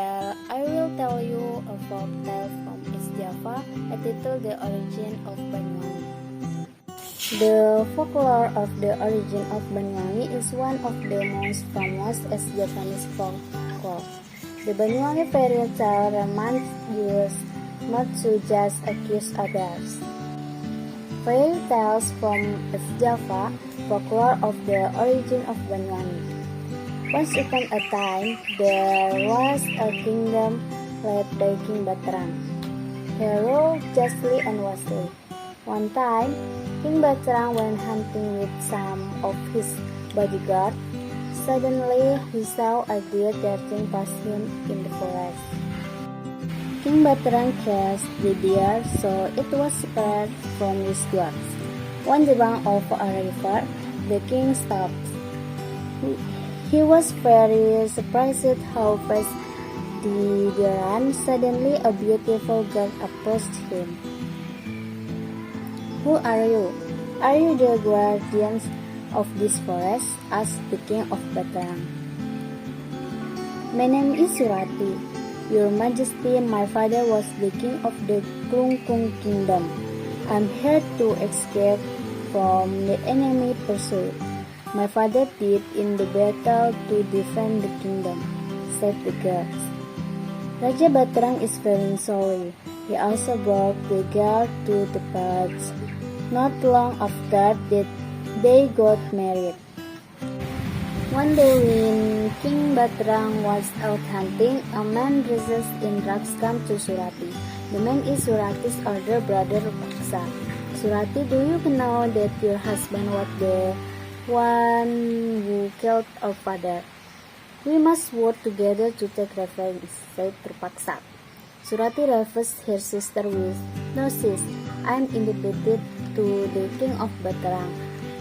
I will tell you a folk tale from East Java, entitled The Origin of Banyuwangi. The folklore of the origin of Banyuwangi is one of the most famous East Javanese folklore. The Banyuwangi fairy tale reminds us not to just accuse others. Fairy tales from East Java, folklore of the origin of Banyuwangi. Once upon a time, there was a kingdom led by King Batrang. He ruled justly and wisely. One time, King Batrang went hunting with some of his bodyguards. Suddenly, he saw a deer darting past him in the forest. King Batrang chased the deer, so it was separated from his guards. On the bank of a river, the king stopped. He was very surprised at how fast the deer ran. Suddenly, a beautiful girl approached him. "Who are you? Are you the guardians of this forest?" asked the king of Batrang. "My name is Surati. Your Majesty, my father was the king of the Klungkung kingdom. I'm here to escape from the enemy pursuit. My father died in the battle to defend the kingdom," said the girl. Raja Batrang is very sorry. He also brought the girl to the palace. Not long after that, they got married. One day when King Batrang was out hunting, a man dressed in rags came to Surati. The man is Surati's older brother Rupaksa. "Surati, do you know that your husband was the one who killed our father? We must work together to take revenge," said Rupaksa. Surati refused her sister with, "No sis, I am indebted to the king of Batrang.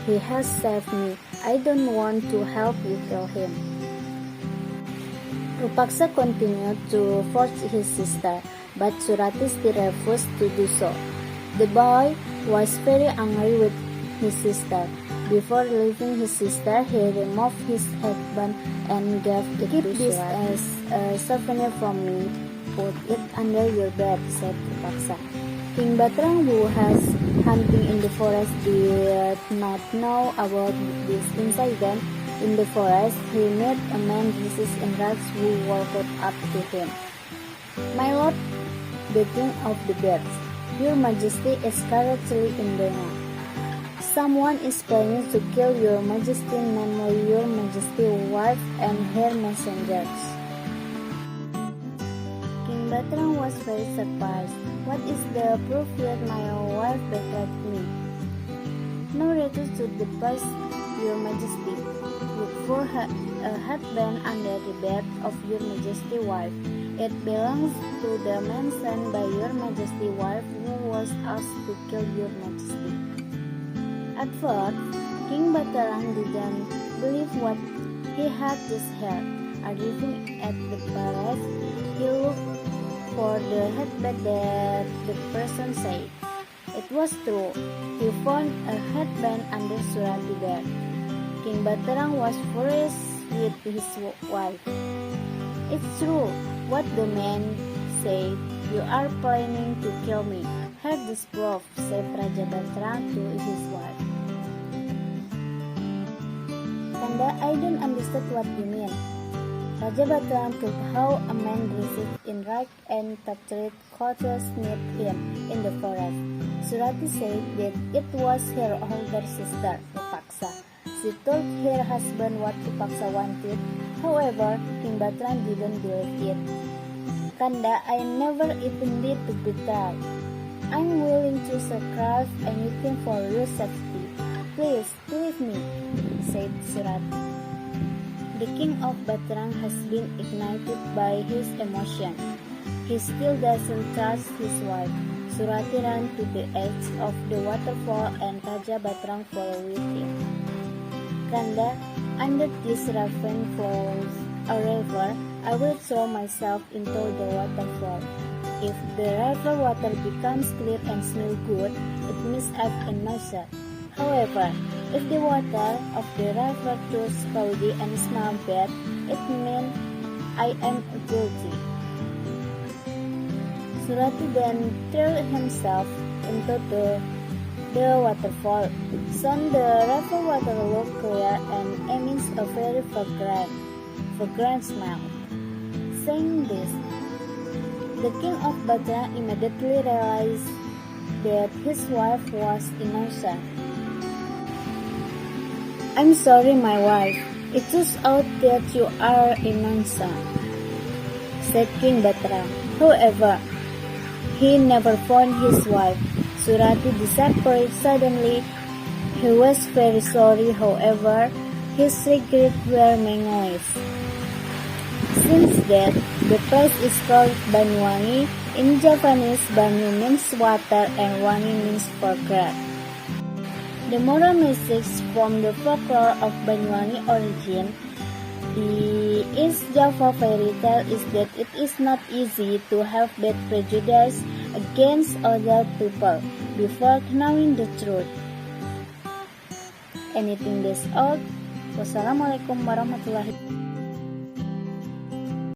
He has saved me. I don't want to help you kill him." Rupaksa continued to force his sister, but Surati still refused to do so. The boy was very angry with his sister. Before leaving his sister, he removed his headband and gave it to Surati. "Keep this as a souvenir from me. Put it under your bed," said Rupaksa. King Batrang, who was hunting in the forest, did not know about this incident. In the forest, he met a man dressed in rags who walked up to him. "My lord, the king of the birds, your majesty is currently in danger. Someone is planning to kill your majesty, namely your majesty's wife and her messengers." King Batrang was very surprised. "What is the proof that my wife betrayed me?" "No gratitude defies your majesty. Look for a headband under the bed of your majesty's wife. It belongs to the man sent by your majesty's wife who was asked to kill your majesty." At first, King Batrang didn't believe what he had just heard. Arriving at the palace, he looked for the headband that the person said. It was true. He found a headband under Surati's bed. King Batrang was furious with his wife. "It's true what the man said. You are planning to kill me. Have this proof," said Raja Batrang to his wife. "Kanda, I don't understand what you mean." Raja Batrang told how a man dressed in rags and tattooed quarters met him in the forest. Surati said that it was her older sister, Rupaksa. She told her husband what Rupaksa wanted. However, King Batrang didn't believe it. "Kanda, I never even did to betray. I'm willing to sacrifice anything for your safety. Please, believe me," said Surati. The king of Batrang has been ignited by his emotion. He still doesn't trust his wife. Surati ran to the edge of the waterfall and Raja Batrang followed with him. "Kanda, under this ravine flows a river. I will throw myself into the waterfall. If the river water becomes clear and smells good, it means I've been measured. However, if the water of the river turns cloudy and smells bad, it means I am guilty. Surati then threw himself into the waterfall. Soon the river water looked clear and emits a very fragrant smell. Saying this, the king of Batra immediately realized that his wife was innocent. "I'm sorry, my wife. It turns out that you are innocent," said King Batra. However, he never found his wife. Surati disappeared suddenly. He was very sorry, however, his regrets were meaningless. Since that, the place is called Banyuwangi. In Javanese, Banyu means water and Wangi means fragrant. The moral message from the folklore of Banyuwangi origin, the East Java fairy tale, is that it is not easy to have bad prejudice against other people before knowing the truth. Anything that's all. Wassalamualaikum warahmatullahi wabarakatuh.